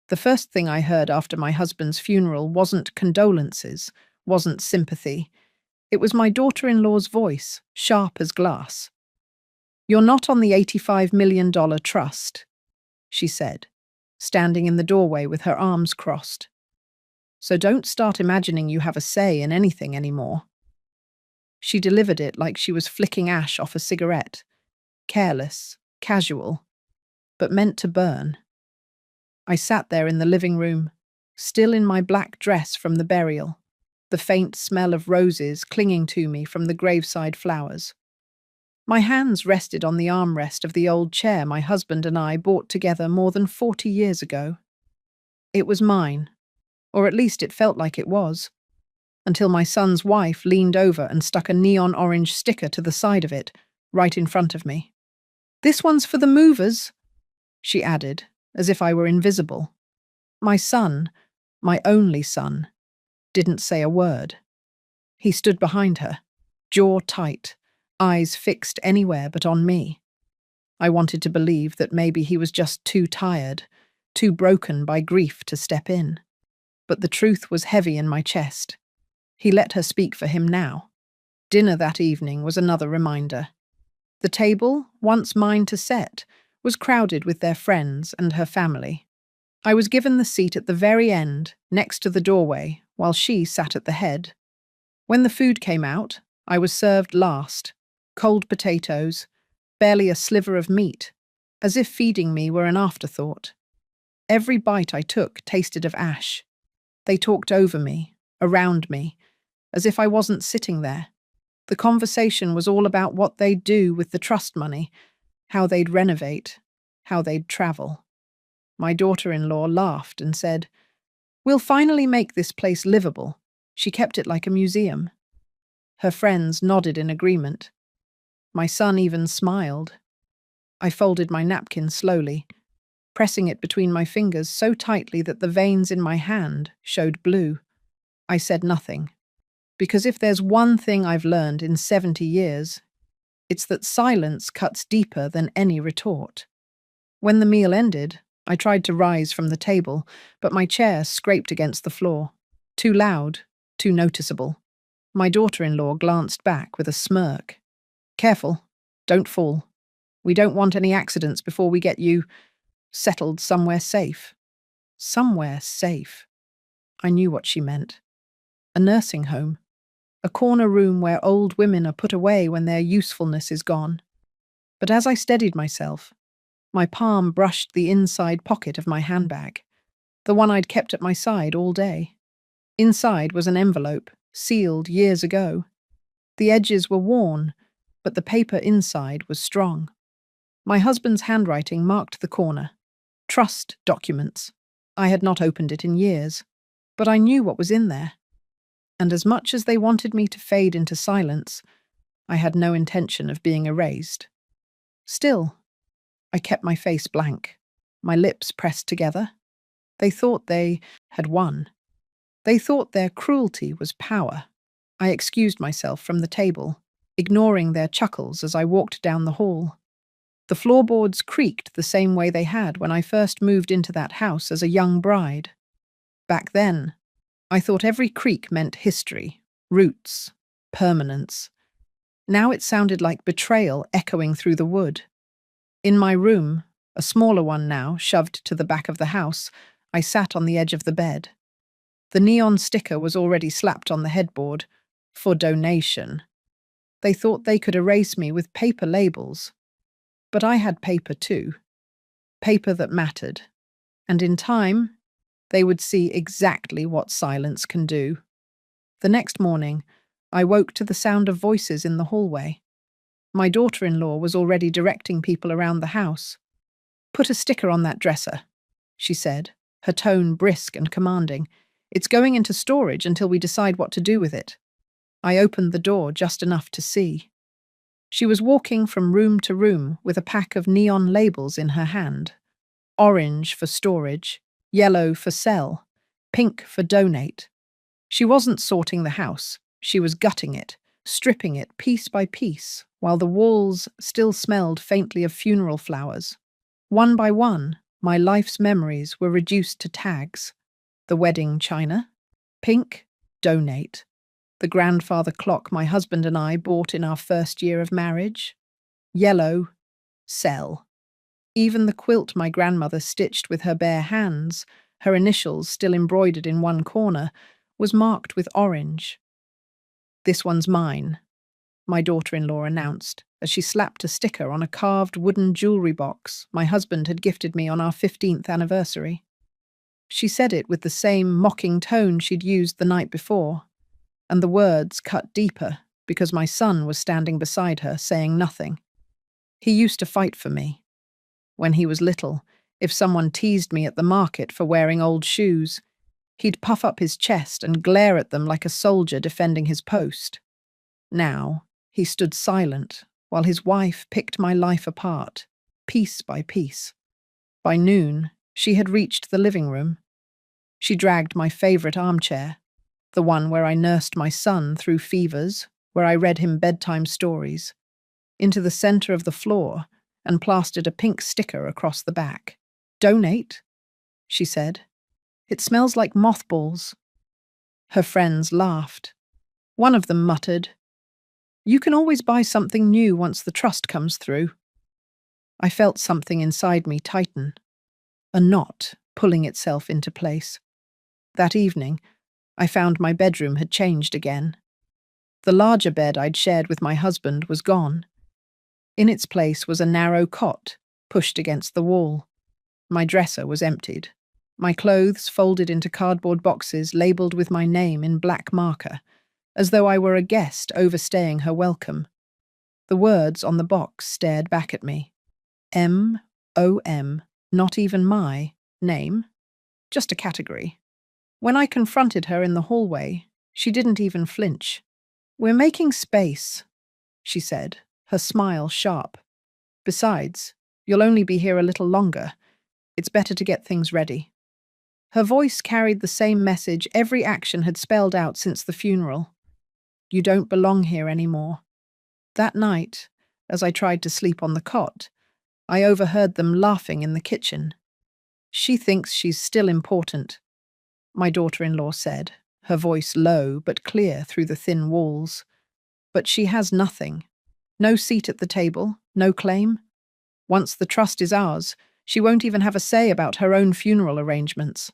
The first thing I heard after my husband's funeral wasn't condolences, wasn't sympathy. It was my daughter-in-law's voice, sharp as glass. "You're not on the $85 million trust," she said, standing in the doorway with her arms crossed. "So don't start imagining you have a say in anything anymore." She delivered it like she was flicking ash off a cigarette, careless, casual, but meant to burn. I sat there in the living room, still in my black dress from the burial, the faint smell of roses clinging to me from the graveside flowers. My hands rested on the armrest of the old chair my husband and I bought together more than 40 years ago. It was mine, or at least it felt like it was, until my son's wife leaned over and stuck a neon orange sticker to the side of it, right in front of me. "This one's for the movers," she added, as if I were invisible. My son, my only son, didn't say a word. He stood behind her, jaw tight, eyes fixed anywhere but on me. I wanted to believe that maybe he was just too tired, too broken by grief to step in. But the truth was heavy in my chest. He let her speak for him now. Dinner that evening was another reminder. The table, once mine to set, was crowded with their friends and her family. I was given the seat at the very end, next to the doorway, while she sat at the head. When the food came out, I was served last. Cold potatoes, barely a sliver of meat, as if feeding me were an afterthought. Every bite I took tasted of ash. They talked over me, around me, as if I wasn't sitting there. The conversation was all about what they'd do with the trust money, how they'd renovate, how they'd travel. My daughter-in-law laughed and said, "We'll finally make this place livable." She kept it like a museum. Her friends nodded in agreement. My son even smiled. I folded my napkin slowly, pressing it between my fingers so tightly that the veins in my hand showed blue. I said nothing, because if there's one thing I've learned in 70 years, it's that silence cuts deeper than any retort. When the meal ended, I tried to rise from the table, but my chair scraped against the floor. Too loud, too noticeable. My daughter-in-law glanced back with a smirk. "Careful, don't fall. We don't want any accidents before we get you settled somewhere safe." Somewhere safe. I knew what she meant. A nursing home. A corner room where old women are put away when their usefulness is gone. But as I steadied myself, my palm brushed the inside pocket of my handbag, the one I'd kept at my side all day. Inside was an envelope, sealed years ago. The edges were worn, but the paper inside was strong. My husband's handwriting marked the corner. Trust documents. I had not opened it in years, but I knew what was in there. And as much as they wanted me to fade into silence, I had no intention of being erased. Still, I kept my face blank, my lips pressed together. They thought they had won. They thought their cruelty was power. I excused myself from the table, ignoring their chuckles as I walked down the hall. The floorboards creaked the same way they had when I first moved into that house as a young bride. Back then, I thought every creak meant history, roots, permanence. Now it sounded like betrayal echoing through the wood. In my room, a smaller one now, shoved to the back of the house, I sat on the edge of the bed. The neon sticker was already slapped on the headboard, for donation. They thought they could erase me with paper labels. But I had paper too. Paper that mattered. And in time, they would see exactly what silence can do. The next morning, I woke to the sound of voices in the hallway. My daughter-in-law was already directing people around the house. "Put a sticker on that dresser," she said, her tone brisk and commanding. "It's going into storage until we decide what to do with it." I opened the door just enough to see. She was walking from room to room with a pack of neon labels in her hand. Orange for storage, yellow for sell, pink for donate. She wasn't sorting the house. She was gutting it, stripping it piece by piece, while the walls still smelled faintly of funeral flowers. One by one, My life's memories were reduced to tags. The wedding china? Pink? Donate. The grandfather clock my husband and I bought in our first year of marriage? Yellow? Sell. Even the quilt my grandmother stitched with her bare hands, her initials still embroidered in one corner, was marked with orange. "This one's mine," my daughter-in-law announced, as she slapped a sticker on a carved wooden jewelry box my husband had gifted me on our 15th anniversary. She said it with the same mocking tone she'd used the night before, and the words cut deeper because my son was standing beside her, saying nothing. He used to fight for me. When he was little, if someone teased me at the market for wearing old shoes, he'd puff up his chest and glare at them like a soldier defending his post. Now, he stood silent while his wife picked my life apart, piece by piece. By noon, she had reached the living room. She dragged my favorite armchair, the one where I nursed my son through fevers, where I read him bedtime stories, into the center of the floor and plastered a pink sticker across the back. "Donate," she said. "It smells like mothballs." Her friends laughed. One of them muttered, "You can always buy something new once the trust comes through." I felt something inside me tighten, a knot pulling itself into place. That evening, I found my bedroom had changed again. The larger bed I'd shared with my husband was gone. In its place was a narrow cot, pushed against the wall. My dresser was emptied. My clothes folded into cardboard boxes labelled with my name in black marker, as though I were a guest overstaying her welcome. The words on the box stared back at me. M-O-M, not even my name, just a category. When I confronted her in the hallway, she didn't even flinch. "We're making space," she said, her smile sharp. "Besides, you'll only be here a little longer. It's better to get things ready." Her voice carried the same message every action had spelled out since the funeral. "You don't belong here anymore." That night, as I tried to sleep on the cot, I overheard them laughing in the kitchen. "She thinks she's still important," my daughter-in-law said, her voice low but clear through the thin walls. "But she has nothing. No seat at the table, no claim. Once the trust is ours, she won't even have a say about her own funeral arrangements."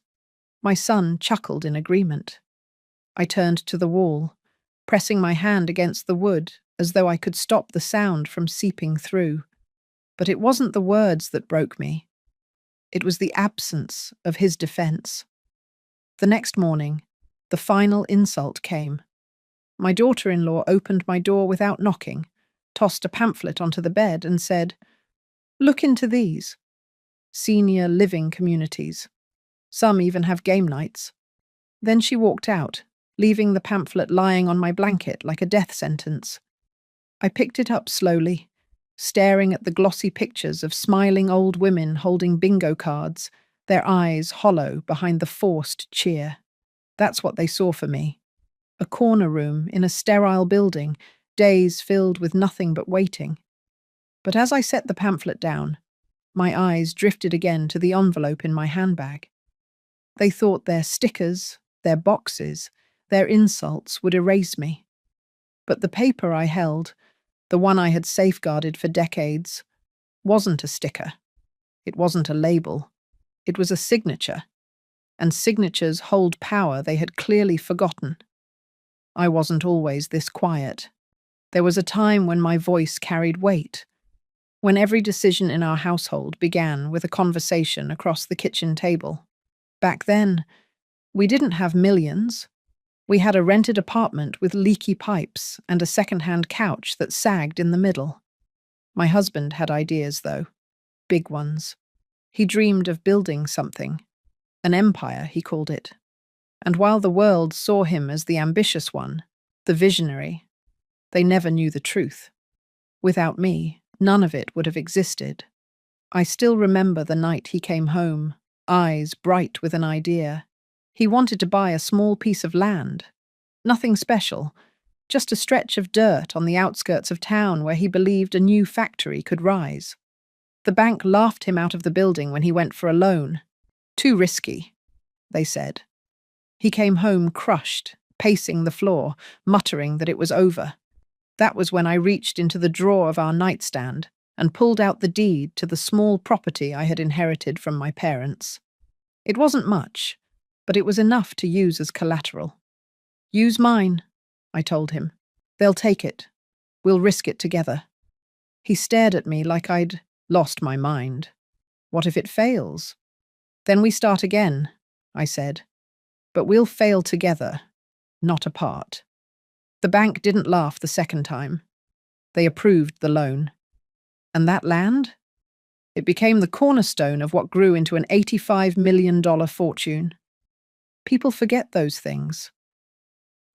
My son chuckled in agreement. I turned to the wall, pressing my hand against the wood as though I could stop the sound from seeping through. But it wasn't the words that broke me. It was the absence of his defense. The next morning, the final insult came. My daughter-in-law opened my door without knocking, tossed a pamphlet onto the bed and said, "Look into these. Senior living communities. Some even have game nights." Then she walked out, leaving the pamphlet lying on my blanket like a death sentence. I picked it up slowly, staring at the glossy pictures of smiling old women holding bingo cards, their eyes hollow behind the forced cheer. That's what they saw for me. A corner room in a sterile building, days filled with nothing but waiting. But as I set the pamphlet down, my eyes drifted again to the envelope in my handbag. They thought their stickers, their boxes, their insults would erase me. But the paper I held, the one I had safeguarded for decades, wasn't a sticker. It wasn't a label. It was a signature. And signatures hold power they had clearly forgotten. I wasn't always this quiet. There was a time when my voice carried weight, when every decision in our household began with a conversation across the kitchen table. Back then, we didn't have millions. We had a rented apartment with leaky pipes and a second-hand couch that sagged in the middle. My husband had ideas, though. Big ones. He dreamed of building something. An empire, he called it. And while the world saw him as the ambitious one, the visionary, they never knew the truth. Without me, none of it would have existed. I still remember the night he came home, eyes bright with an idea. He wanted to buy a small piece of land. Nothing special, just a stretch of dirt on the outskirts of town where he believed a new factory could rise. The bank laughed him out of the building when he went for a loan. Too risky, they said. He came home crushed, pacing the floor, muttering that it was over. That was when I reached into the drawer of our nightstand and pulled out the deed to the small property I had inherited from my parents. It wasn't much, but it was enough to use as collateral. "Use mine," I told him. "They'll take it. We'll risk it together." He stared at me like I'd lost my mind. "What if it fails?" "Then we start again," I said. "But we'll fail together, not apart." The bank didn't laugh the second time. They approved the loan. And that land? It became the cornerstone of what grew into an $85 million fortune. People forget those things.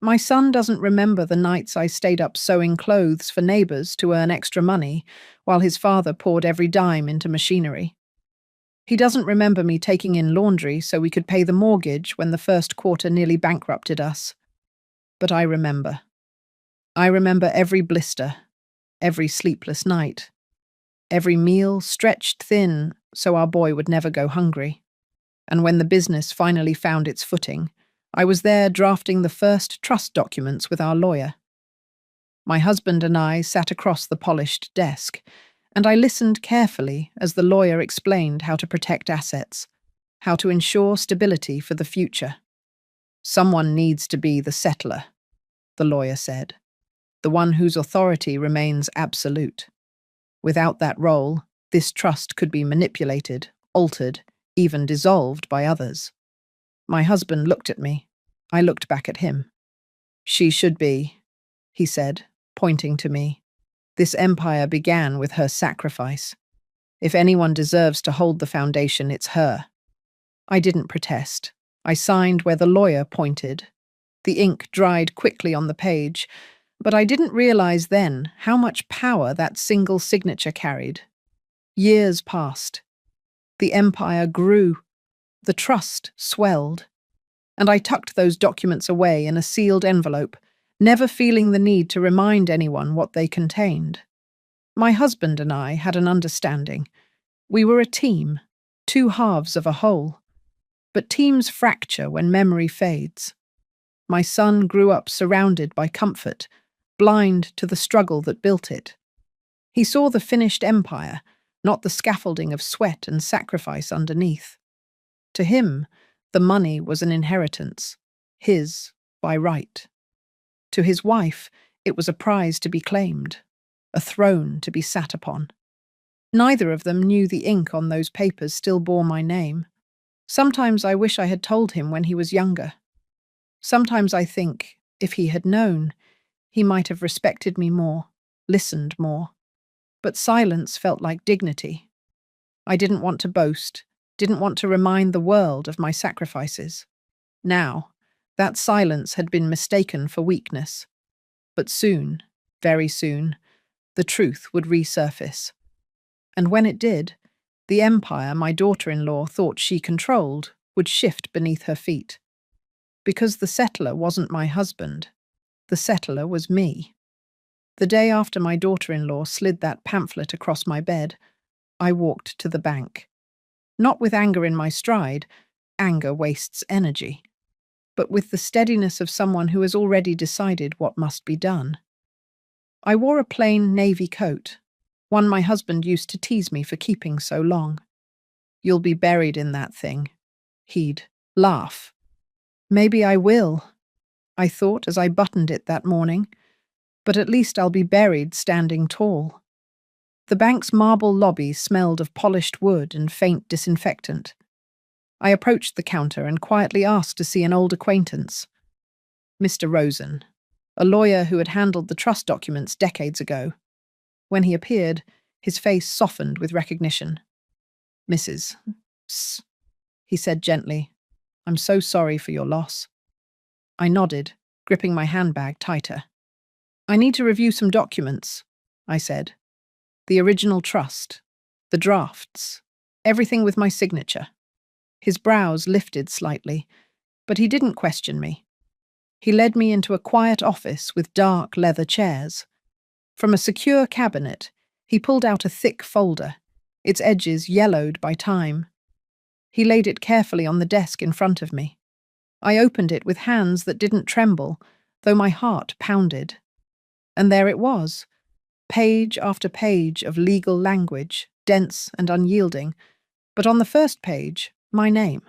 My son doesn't remember the nights I stayed up sewing clothes for neighbors to earn extra money while his father poured every dime into machinery. He doesn't remember me taking in laundry so we could pay the mortgage when the first quarter nearly bankrupted us. But I remember. I remember every blister, every sleepless night, every meal stretched thin so our boy would never go hungry. And when the business finally found its footing, I was there drafting the first trust documents with our lawyer. My husband and I sat across the polished desk, and I listened carefully as the lawyer explained how to protect assets, how to ensure stability for the future. "Someone needs to be the settler," the lawyer said, "the one whose authority remains absolute. Without that role, this trust could be manipulated, altered, even dissolved by others." My husband looked at me. I looked back at him. "She should be," he said, pointing to me. "This empire began with her sacrifice. If anyone deserves to hold the foundation, it's her." I didn't protest. I signed where the lawyer pointed. The ink dried quickly on the page, but I didn't realize then how much power that single signature carried. Years passed. The empire grew. The trust swelled. And I tucked those documents away in a sealed envelope, never feeling the need to remind anyone what they contained. My husband and I had an understanding. We were a team, two halves of a whole. But teams fracture when memory fades. My son grew up surrounded by comfort, blind to the struggle that built it. He saw the finished empire, not the scaffolding of sweat and sacrifice underneath. To him, the money was an inheritance, his by right. To his wife, it was a prize to be claimed, a throne to be sat upon. Neither of them knew the ink on those papers still bore my name. Sometimes I wish I had told him when he was younger. Sometimes I think, if he had known, he might have respected me more, listened more. But silence felt like dignity. I didn't want to boast, didn't want to remind the world of my sacrifices. Now, that silence had been mistaken for weakness. But soon, very soon, the truth would resurface. And when it did, the empire my daughter-in-law thought she controlled would shift beneath her feet. Because the settler wasn't my husband, the settler was me. The day after my daughter-in-law slid that pamphlet across my bed, I walked to the bank. Not with anger in my stride, anger wastes energy, but with the steadiness of someone who has already decided what must be done. I wore a plain navy coat, one my husband used to tease me for keeping so long. "You'll be buried in that thing," he'd laugh. "Maybe I will," I thought as I buttoned it that morning, "but at least I'll be buried standing tall." The bank's marble lobby smelled of polished wood and faint disinfectant. I approached the counter and quietly asked to see an old acquaintance. Mr. Rosen, a lawyer who had handled the trust documents decades ago. When he appeared, his face softened with recognition. "Mrs. S," he said gently, "I'm so sorry for your loss." I nodded, gripping my handbag tighter. "I need to review some documents," I said. "The original trust, the drafts, everything with my signature." His brows lifted slightly, but he didn't question me. He led me into a quiet office with dark leather chairs. From a secure cabinet, he pulled out a thick folder. its edges yellowed by time. He laid it carefully on the desk in front of me. I opened it with hands that didn't tremble, though my heart pounded. And there it was, page after page of legal language, dense and unyielding, but on the first page, my name.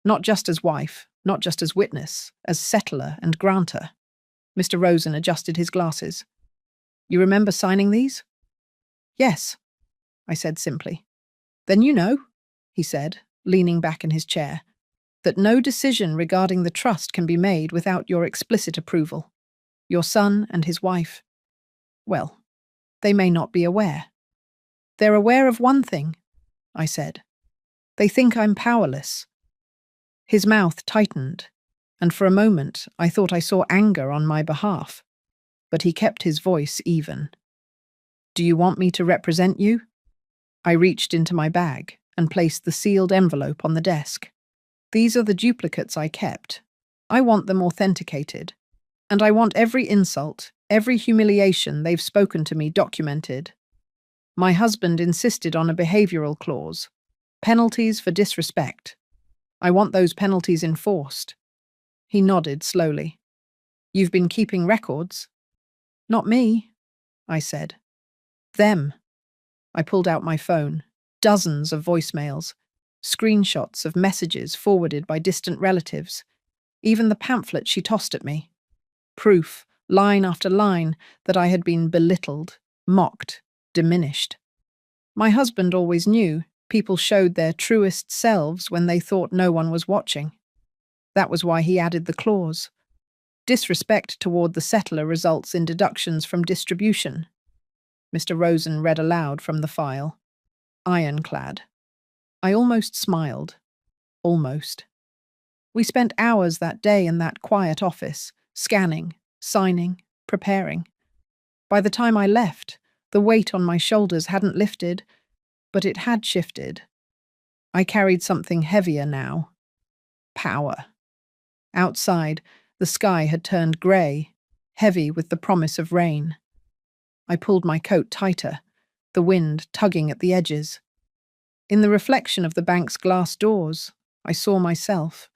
Not just as wife, not just as witness, as settler and grantor. Mr. Rosen adjusted his glasses. You remember signing these? Yes, I said simply. Then you know, he said, leaning back in his chair, that no decision regarding the trust can be made without your explicit approval. Your son and his wife, well, they may not be aware. They're aware of one thing, I said. They think I'm powerless. His mouth tightened, and for a moment I thought I saw anger on my behalf, but he kept his voice even. Do you want me to represent you? I reached into my bag and placed the sealed envelope on the desk. These are the duplicates I kept. I want them authenticated, and I want every insult, every humiliation they've spoken to me documented. My husband insisted on a behavioral clause, penalties for disrespect. I want those penalties enforced. He nodded slowly. You've been keeping records? Not me, I said. Them. I pulled out my phone. Dozens of voicemails. Screenshots of messages forwarded by distant relatives. Even the pamphlet she tossed at me. Proof, line after line, that I had been belittled, mocked, diminished. My husband always knew people showed their truest selves when they thought no one was watching. That was why he added the clause. Disrespect toward the settler results in deductions from distribution. Mr. Rosen read aloud from the file. Ironclad. I almost smiled. Almost. We spent hours that day in that quiet office, scanning, signing, preparing. By the time I left, the weight on my shoulders hadn't lifted, but it had shifted. I carried something heavier now. Power. Outside, the sky had turned grey, heavy with the promise of rain. I pulled my coat tighter, the wind tugging at the edges. In the reflection of the bank's glass doors, I saw myself,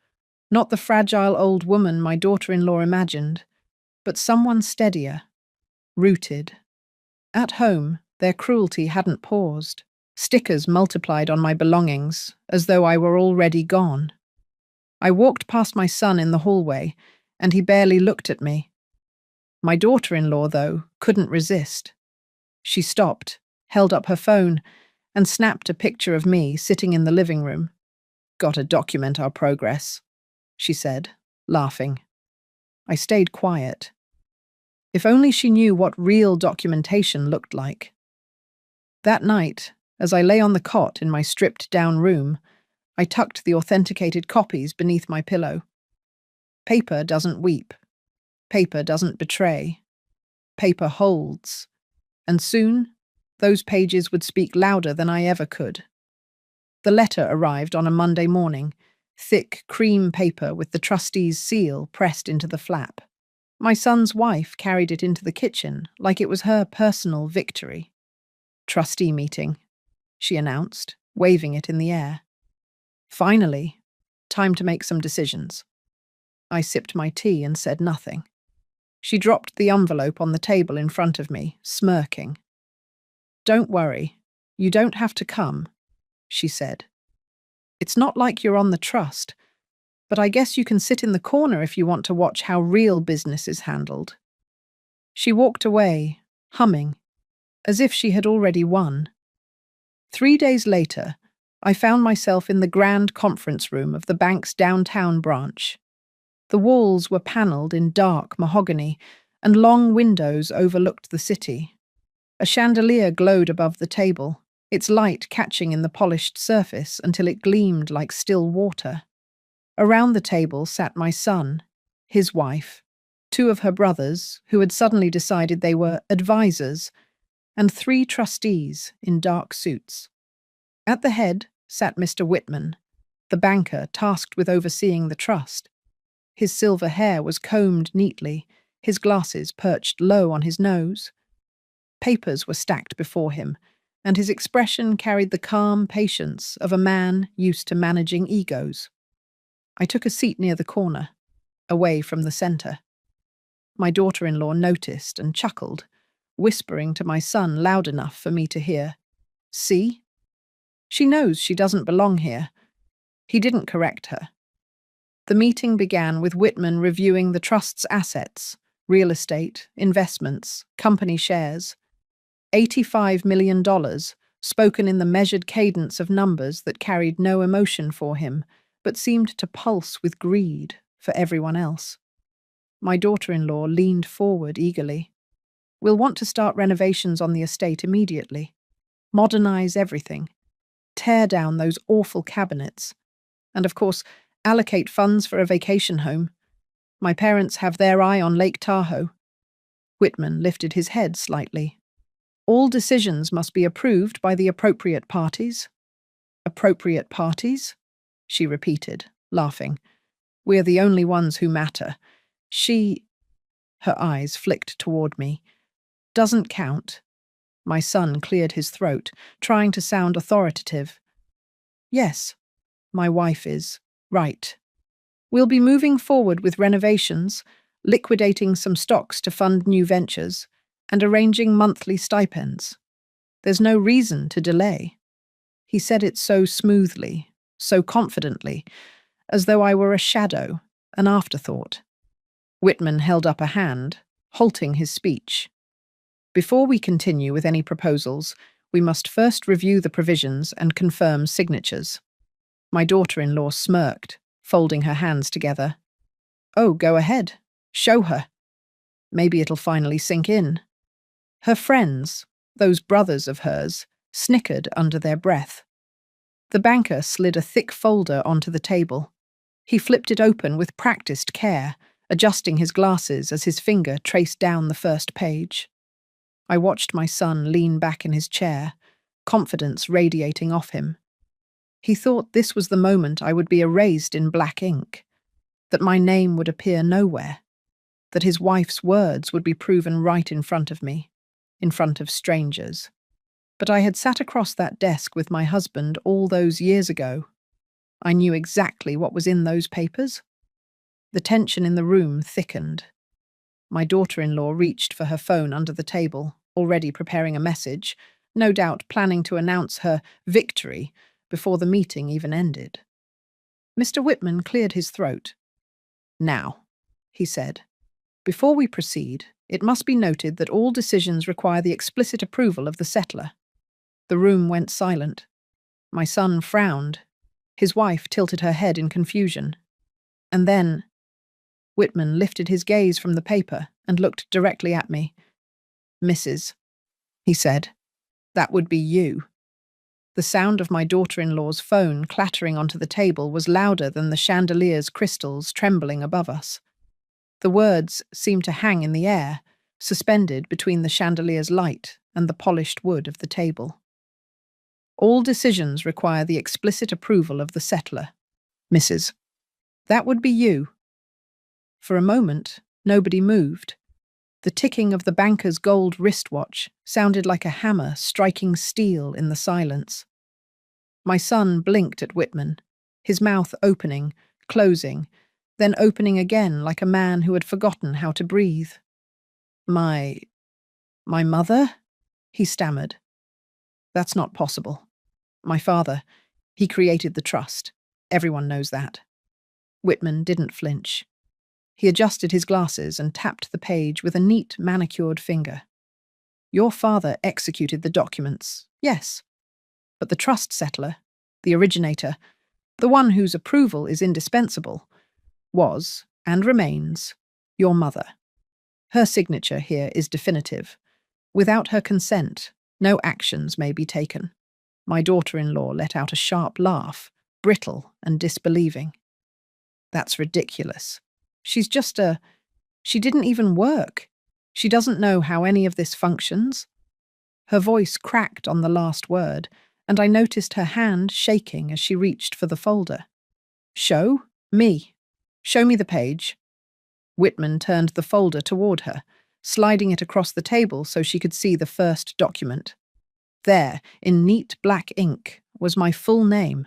not the fragile old woman my daughter-in-law imagined, but someone steadier, rooted. At home, their cruelty hadn't paused. Stickers multiplied on my belongings, as though I were already gone. I walked past my son in the hallway, and he barely looked at me. My daughter-in-law, though, couldn't resist. She stopped, held up her phone, and snapped a picture of me sitting in the living room. Gotta document our progress, she said, laughing. I stayed quiet. If only she knew what real documentation looked like. That night, as I lay on the cot in my stripped-down room, I tucked the authenticated copies beneath my pillow. Paper doesn't weep. Paper doesn't betray. Paper holds. And soon, those pages would speak louder than I ever could. The letter arrived on a Monday morning, thick cream paper with the trustee's seal pressed into the flap. My son's wife carried it into the kitchen like it was her personal victory. Trustee meeting, she announced, waving it in the air. Finally, time to make some decisions. I sipped my tea and said nothing. She dropped the envelope on the table in front of me, smirking. Don't worry, you don't have to come, she said. It's not like you're on the trust, but I guess you can sit in the corner if you want to watch how real business is handled. She walked away, humming, as if she had already won. 3 days later, I found myself in the grand conference room of the bank's downtown branch. The walls were panelled in dark mahogany, and long windows overlooked the city. A chandelier glowed above the table, its light catching in the polished surface until it gleamed like still water. Around the table sat my son, his wife, 2 of her brothers, who had suddenly decided they were advisors, and 3 trustees in dark suits. At the head sat Mr. Whitman, the banker tasked with overseeing the trust. His silver hair was combed neatly, his glasses perched low on his nose. Papers were stacked before him, and his expression carried the calm patience of a man used to managing egos. I took a seat near the corner, away from the center. My daughter-in-law noticed and chuckled, whispering to my son loud enough for me to hear. See? She knows she doesn't belong here. He didn't correct her. The meeting began with Whitman reviewing the trust's assets, real estate, investments, company shares. $85 million, spoken in the measured cadence of numbers that carried no emotion for him, but seemed to pulse with greed for everyone else. My daughter-in-law leaned forward eagerly. We'll want to start renovations on the estate immediately. Modernize everything. Tear down those awful cabinets. And of course, allocate funds for a vacation home. My parents have their eye on Lake Tahoe. Whitman lifted his head slightly. All decisions must be approved by the appropriate parties. Appropriate parties? She repeated, laughing. We're the only ones who matter. Her eyes flicked toward me. Doesn't count. My son cleared his throat, trying to sound authoritative. Yes, my wife is. Right. We'll be moving forward with renovations, liquidating some stocks to fund new ventures, and arranging monthly stipends. There's no reason to delay. He said it so smoothly, so confidently, as though I were a shadow, an afterthought. Whitman held up a hand, halting his speech. Before we continue with any proposals, we must first review the provisions and confirm signatures. My daughter-in-law smirked, folding her hands together. Oh, go ahead. Show her. Maybe it'll finally sink in. Her friends, those brothers of hers, snickered under their breath. The banker slid a thick folder onto the table. He flipped it open with practiced care, adjusting his glasses as his finger traced down the first page. I watched my son lean back in his chair, confidence radiating off him. He thought this was the moment I would be erased in black ink, that my name would appear nowhere, that his wife's words would be proven right in front of me, in front of strangers. But I had sat across that desk with my husband all those years ago. I knew exactly what was in those papers. The tension in the room thickened. My daughter-in-law reached for her phone under the table, already preparing a message, no doubt planning to announce her victory before the meeting even ended. Mr. Whitman cleared his throat. Now, he said, before we proceed, it must be noted that all decisions require the explicit approval of the settler. The room went silent. My son frowned. His wife tilted her head in confusion. And then Whitman lifted his gaze from the paper and looked directly at me. Mrs., he said, that would be you. The sound of my daughter-in-law's phone clattering onto the table was louder than the chandelier's crystals trembling above us. The words seemed to hang in the air, suspended between the chandelier's light and the polished wood of the table. All decisions require the explicit approval of the settler. Mrs., that would be you. For a moment, nobody moved. The ticking of the banker's gold wristwatch sounded like a hammer striking steel in the silence. My son blinked at Whitman, his mouth opening, closing, then opening again like a man who had forgotten how to breathe. My mother? He stammered. That's not possible. My father, he created the trust. Everyone knows that. Whitman didn't flinch. He adjusted his glasses and tapped the page with a neat, manicured finger. Your father executed the documents, yes. But the trust settler, the originator, the one whose approval is indispensable, was, and remains, your mother. Her signature here is definitive. Without her consent, no actions may be taken. My daughter-in-law let out a sharp laugh, brittle and disbelieving. That's ridiculous. She didn't even work. She doesn't know how any of this functions. Her voice cracked on the last word, and I noticed her hand shaking as she reached for the folder. Show me. Show me the page. Whitman turned the folder toward her, sliding it across the table so she could see the first document. There, in neat black ink, was my full name,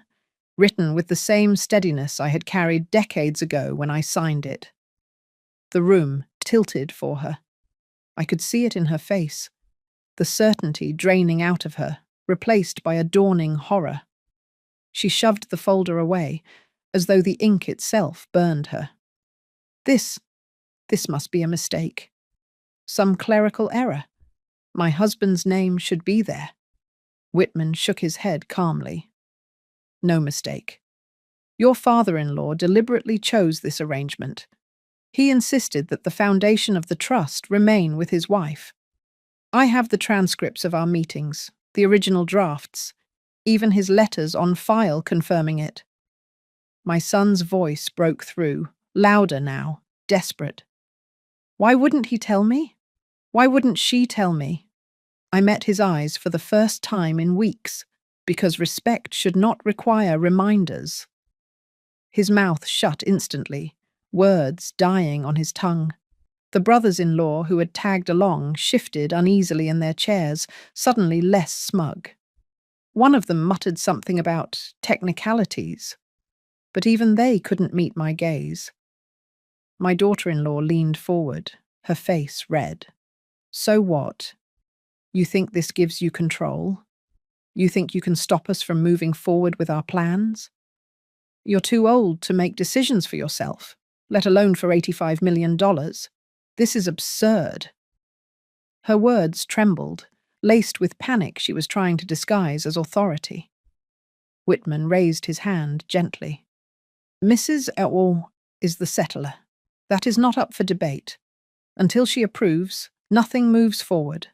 written with the same steadiness I had carried decades ago when I signed it. The room tilted for her. I could see it in her face, the certainty draining out of her, replaced by a dawning horror. She shoved the folder away, as though the ink itself burned her. This must be a mistake. Some clerical error. My husband's name should be there. Whitman shook his head calmly. No mistake. Your father-in-law deliberately chose this arrangement. He insisted that the foundation of the trust remain with his wife. I have the transcripts of our meetings, the original drafts, even his letters on file confirming it. My son's voice broke through, louder now, desperate. Why wouldn't he tell me? Why wouldn't she tell me? I met his eyes for the first time in weeks, because respect should not require reminders. His mouth shut instantly, words dying on his tongue. The brothers-in-law who had tagged along shifted uneasily in their chairs, suddenly less smug. One of them muttered something about technicalities, but even they couldn't meet my gaze. My daughter-in-law leaned forward, her face red. So what? You think this gives you control? You think you can stop us from moving forward with our plans? You're too old to make decisions for yourself, let alone for $85 million. This is absurd. Her words trembled, laced with panic she was trying to disguise as authority. Whitman raised his hand gently. Mrs. Ewell is the settler. That is not up for debate. Until she approves, nothing moves forward.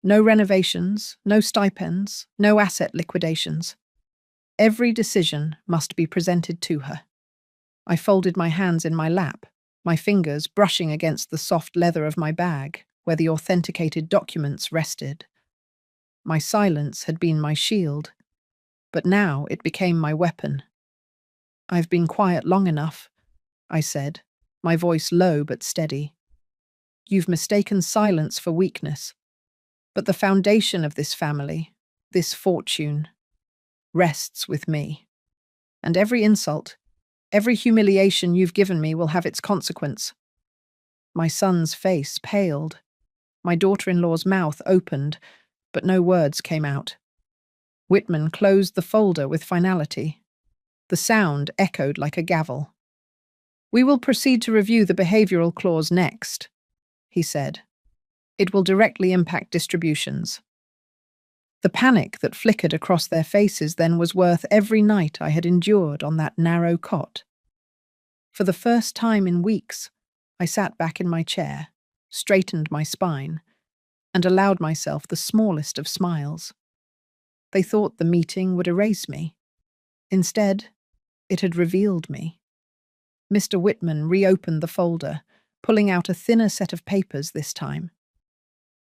No renovations, no stipends, no asset liquidations. Every decision must be presented to her. I folded my hands in my lap, my fingers brushing against the soft leather of my bag, where the authenticated documents rested. My silence had been my shield, but now it became my weapon. I've been quiet long enough, I said, my voice low but steady. You've mistaken silence for weakness. But the foundation of this family, this fortune, rests with me. And every insult, every humiliation you've given me will have its consequence. My son's face paled. My daughter-in-law's mouth opened, but no words came out. Whitman closed the folder with finality. The sound echoed like a gavel. We will proceed to review the behavioral clause next, he said. It will directly impact distributions. The panic that flickered across their faces then was worth every night I had endured on that narrow cot. For the first time in weeks, I sat back in my chair, straightened my spine, and allowed myself the smallest of smiles. They thought the meeting would erase me. Instead, it had revealed me. Mr. Whitman reopened the folder, pulling out a thinner set of papers this time.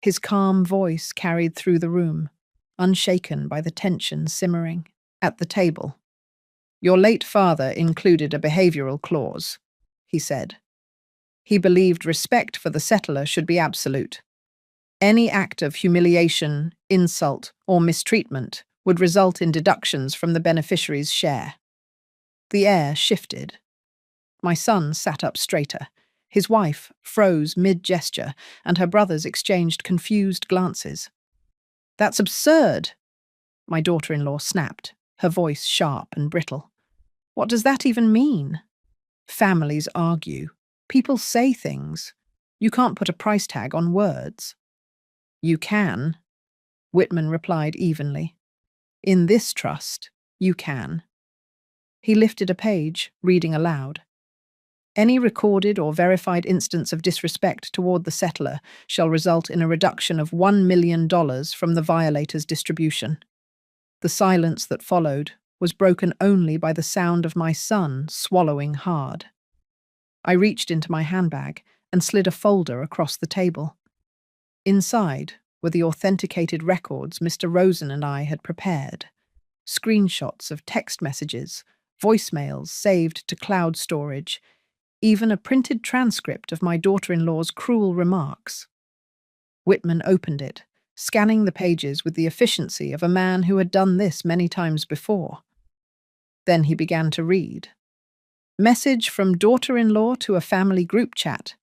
His calm voice carried through the room, unshaken by the tension simmering. At the table, your late father included a behavioral clause, he said. He believed respect for the settler should be absolute. Any act of humiliation, insult, or mistreatment would result in deductions from the beneficiary's share. The air shifted. My son sat up straighter. His wife froze mid-gesture, and her brothers exchanged confused glances. That's absurd, my daughter-in-law snapped, her voice sharp and brittle. What does that even mean? Families argue. People say things. You can't put a price tag on words. You can, Whitman replied evenly. In this trust, you can. He lifted a page, reading aloud. Any recorded or verified instance of disrespect toward the settler shall result in a reduction of $1 million from the violator's distribution. The silence that followed was broken only by the sound of my son swallowing hard. I reached into my handbag and slid a folder across the table. Inside were the authenticated records Mr. Rosen and I had prepared. Screenshots of text messages, voicemails saved to cloud storage, even a printed transcript of my daughter-in-law's cruel remarks. Whitman opened it, scanning the pages with the efficiency of a man who had done this many times before. Then he began to read. Message from daughter-in-law to a family group chat.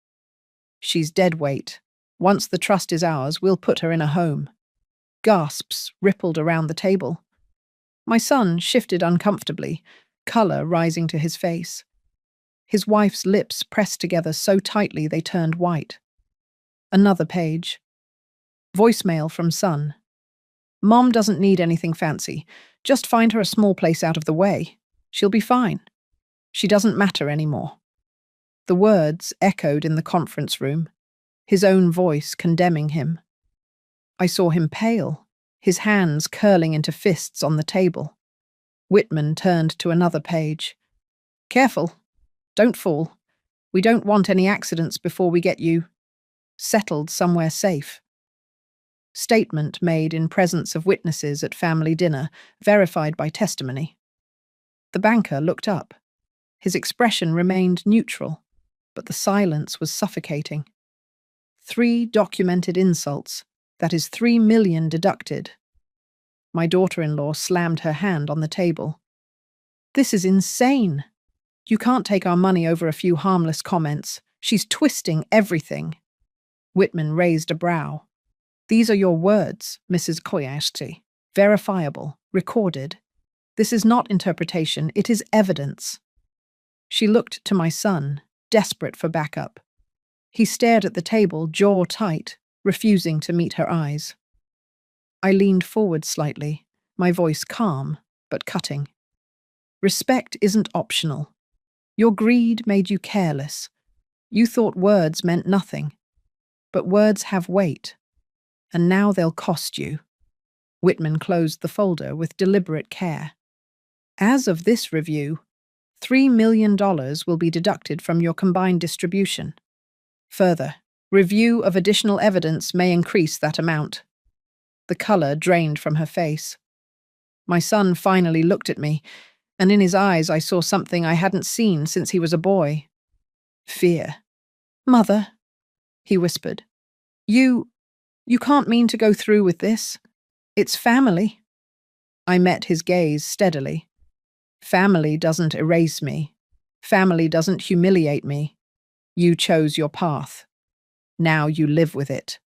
She's dead weight. Once the trust is ours, we'll put her in a home. Gasps rippled around the table. My son shifted uncomfortably, colour rising to his face. His wife's lips pressed together so tightly they turned white. Another page. Voicemail from son. Mom doesn't need anything fancy. Just find her a small place out of the way. She'll be fine. She doesn't matter anymore. The words echoed in the conference room, his own voice condemning him. I saw him pale, his hands curling into fists on the table. Whitman turned to another page. Careful. Don't fall. We don't want any accidents before we get you settled somewhere safe. Statement made in presence of witnesses at family dinner, verified by testimony. The banker looked up. His expression remained neutral, but the silence was suffocating. 3 documented insults, that is 3 million deducted. My daughter-in-law slammed her hand on the table. This is insane. You can't take our money over a few harmless comments. She's twisting everything. Whitman raised a brow. These are your words, Mrs. Koyashi. Verifiable, recorded. This is not interpretation, it is evidence. She looked to my son, desperate for backup. He stared at the table, jaw tight, refusing to meet her eyes. I leaned forward slightly, my voice calm, but cutting. Respect isn't optional. Your greed made you careless. You thought words meant nothing. But words have weight. And now they'll cost you. Whitman closed the folder with deliberate care. As of this review, $3 million will be deducted from your combined distribution. Further, review of additional evidence may increase that amount. The colour drained from her face. My son finally looked at me, and in his eyes I saw something I hadn't seen since he was a boy. Fear. Mother, he whispered, you can't mean to go through with this. It's family. I met his gaze steadily. Family doesn't erase me. Family doesn't humiliate me. You chose your path. Now you live with it.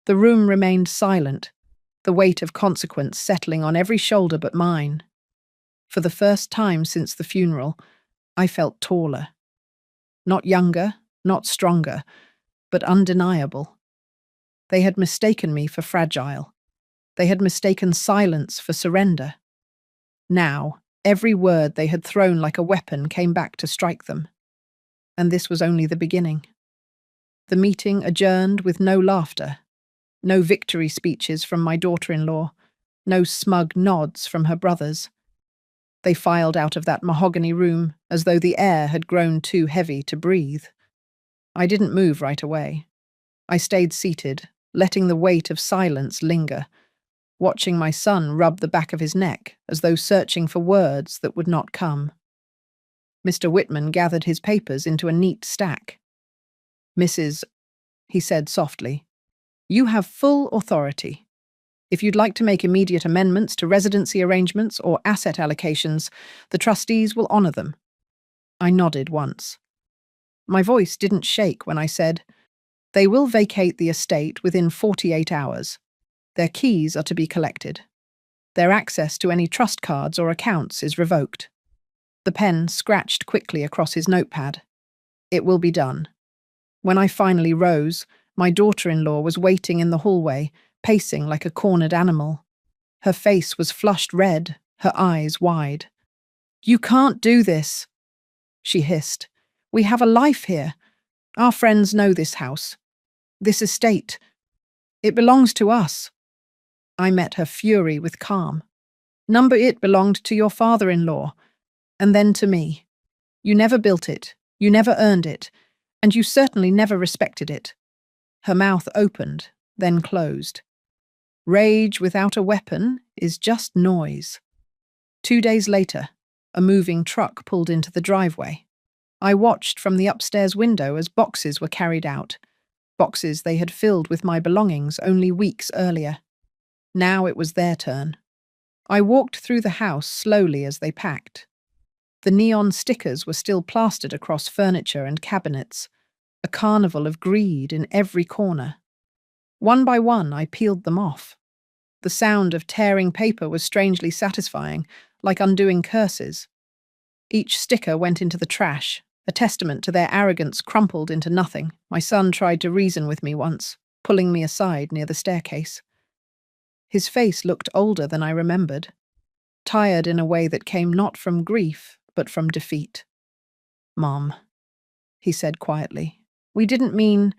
The room remained silent, the weight of consequence settling on every shoulder but mine. For the first time since the funeral, I felt taller. Not younger, not stronger, but undeniable. They had mistaken me for fragile. They had mistaken silence for surrender. Now, every word they had thrown like a weapon came back to strike them. And this was only the beginning. The meeting adjourned with no laughter, no victory speeches from my daughter-in-law, no smug nods from her brothers. They filed out of that mahogany room as though the air had grown too heavy to breathe. I didn't move right away. I stayed seated, letting the weight of silence linger, watching my son rub the back of his neck as though searching for words that would not come. Mr. Whitman gathered his papers into a neat stack. Mrs., he said softly, you have full authority. If you'd like to make immediate amendments to residency arrangements or asset allocations, the trustees will honour them. I nodded once. My voice didn't shake when I said, they will vacate the estate within 48 hours. Their keys are to be collected. Their access to any trust cards or accounts is revoked. The pen scratched quickly across his notepad. It will be done. When I finally rose, my daughter-in-law was waiting in the hallway, pacing like a cornered animal. Her face was flushed red, her eyes wide. You can't do this, she hissed. We have a life here. Our friends know this house. This estate. It belongs to us. I met her fury with calm. Number it belonged to your father-in-law, and then to me. You never built it, you never earned it, and you certainly never respected it. Her mouth opened, then closed. Rage without a weapon is just noise. 2 days later, a moving truck pulled into the driveway. I watched from the upstairs window as boxes were carried out. boxes they had filled with my belongings only weeks earlier. Now it was their turn. I walked through the house slowly as they packed. The neon stickers were still plastered across furniture and cabinets, a carnival of greed in every corner. One by one, I peeled them off. The sound of tearing paper was strangely satisfying, like undoing curses. Each sticker went into the trash, a testament to their arrogance crumpled into nothing. My son tried to reason with me once, pulling me aside near the staircase. His face looked older than I remembered, tired in a way that came not from grief, but from defeat. "Mom," he said quietly, "we didn't mean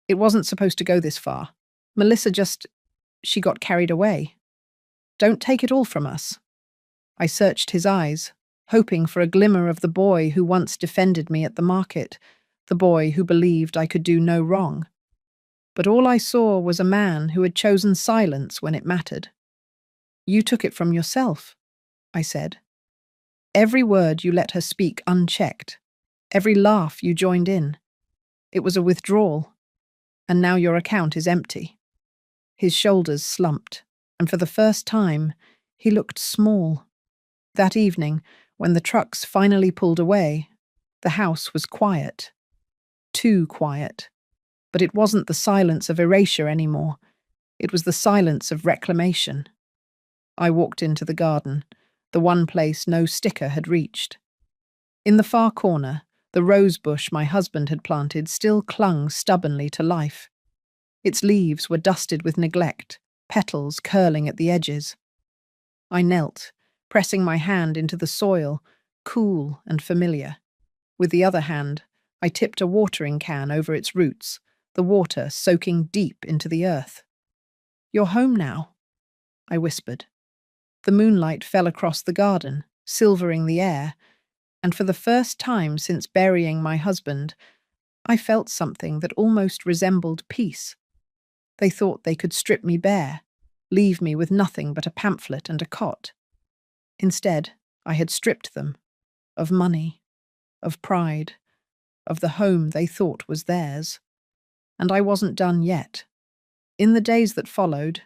it wasn't supposed to go this far. Melissa she got carried away. Don't take it all from us." I searched his eyes, hoping for a glimmer of the boy who once defended me at the market, the boy who believed I could do no wrong. But all I saw was a man who had chosen silence when it mattered. "You took it from yourself," I said. "Every word you let her speak unchecked, every laugh you joined in. It was a withdrawal, and now your account is empty." His shoulders slumped, and for the first time, he looked small. That evening, when the trucks finally pulled away, the house was quiet. Too quiet. But it wasn't the silence of erasure anymore. It was the silence of reclamation. I walked into the garden, the one place no sticker had reached. In the far corner, the rose bush my husband had planted still clung stubbornly to life. Its leaves were dusted with neglect, petals curling at the edges. I knelt, pressing my hand into the soil, cool and familiar. With the other hand, I tipped a watering can over its roots, the water soaking deep into the earth. "You're home now," I whispered. The moonlight fell across the garden, silvering the air, and for the first time since burying my husband, I felt something that almost resembled peace. They thought they could strip me bare, leave me with nothing but a pamphlet and a cot. Instead, I had stripped them of money, of pride, of the home they thought was theirs. And I wasn't done yet. In the days that followed,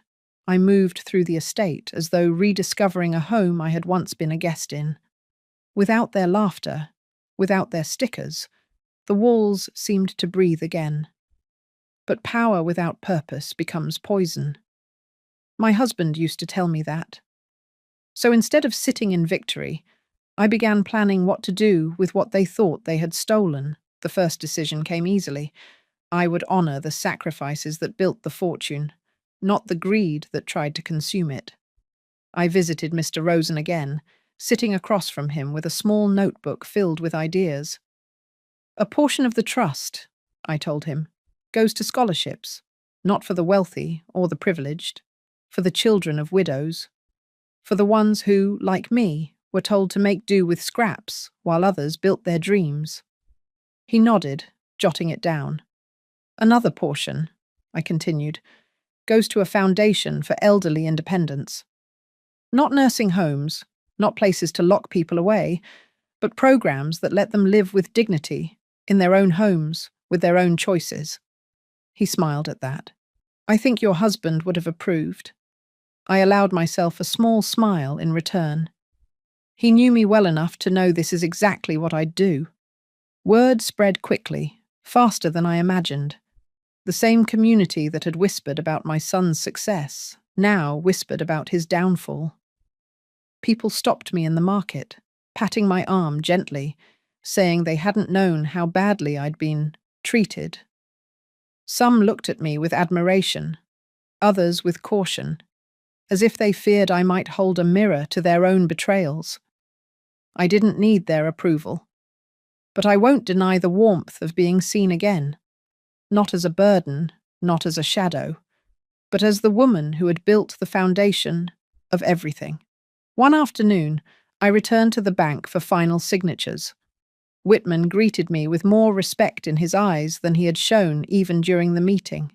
I moved through the estate as though rediscovering a home I had once been a guest in. Without their laughter, without their stickers, the walls seemed to breathe again. But power without purpose becomes poison. My husband used to tell me that. So instead of sitting in victory, I began planning what to do with what they thought they had stolen. The first decision came easily. I would honor the sacrifices that built the fortune, not the greed that tried to consume it. I visited Mr. Rosen again, sitting across from him with a small notebook filled with ideas. "A portion of the trust," I told him, "goes to scholarships, not for the wealthy or the privileged, for the children of widows, for the ones who, like me, were told to make do with scraps while others built their dreams." He nodded, jotting it down. "Another portion," I continued, "goes to a foundation for elderly independence. Not nursing homes, not places to lock people away, but programs that let them live with dignity, in their own homes, with their own choices." He smiled at that. "I think your husband would have approved." I allowed myself a small smile in return. He knew me well enough to know this is exactly what I'd do. Word spread quickly, faster than I imagined. The same community that had whispered about my son's success now whispered about his downfall. People stopped me in the market, patting my arm gently, saying they hadn't known how badly I'd been treated. Some looked at me with admiration, others with caution, as if they feared I might hold a mirror to their own betrayals. I didn't need their approval. But I won't deny the warmth of being seen again. Not as a burden, not as a shadow, but as the woman who had built the foundation of everything. One afternoon, I returned to the bank for final signatures. Whitman greeted me with more respect in his eyes than he had shown even during the meeting.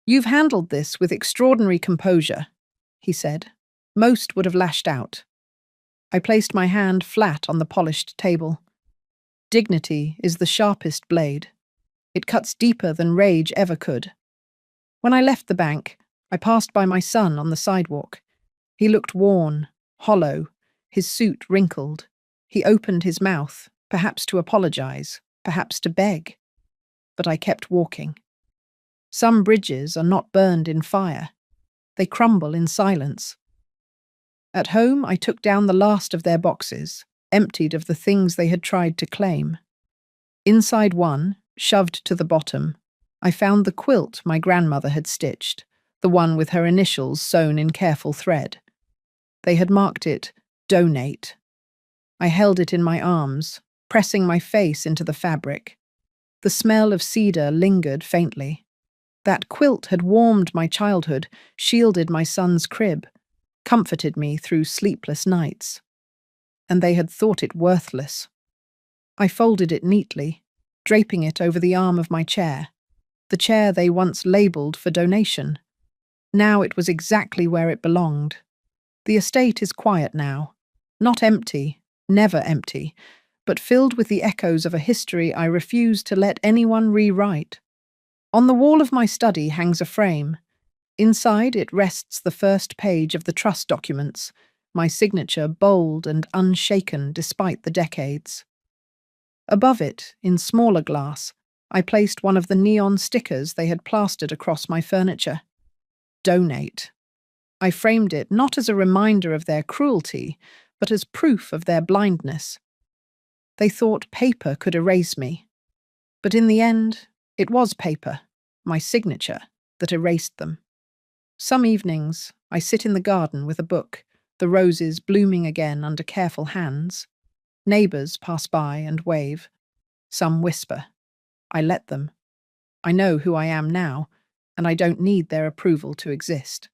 "You've handled this with extraordinary composure," he said. "Most would have lashed out." I placed my hand flat on the polished table. Dignity is the sharpest blade. It cuts deeper than rage ever could. When I left the bank, I passed by my son on the sidewalk. He looked worn, hollow, his suit wrinkled. He opened his mouth, perhaps to apologize, perhaps to beg. But I kept walking. Some bridges are not burned in fire. They crumble in silence. At home, I took down the last of their boxes, emptied of the things they had tried to claim. Inside one, shoved to the bottom, I found the quilt my grandmother had stitched, the one with her initials sewn in careful thread. They had marked it, "Donate." I held it in my arms, pressing my face into the fabric. The smell of cedar lingered faintly. That quilt had warmed my childhood, shielded my son's crib, comforted me through sleepless nights. And they had thought it worthless. I folded it neatly, draping it over the arm of my chair, the chair they once labelled for donation. Now it was exactly where it belonged. The estate is quiet now, not empty, never empty, but filled with the echoes of a history I refuse to let anyone rewrite. On the wall of my study hangs a frame. Inside it rests the first page of the trust documents, my signature bold and unshaken despite the decades. Above it, in smaller glass, I placed one of the neon stickers they had plastered across my furniture. Donate. I framed it not as a reminder of their cruelty, but as proof of their blindness. They thought paper could erase me. But in the end, it was paper, my signature, that erased them. Some evenings, I sit in the garden with a book, the roses blooming again under careful hands. Neighbours pass by and wave. Some whisper. I let them. I know who I am now, and I don't need their approval to exist.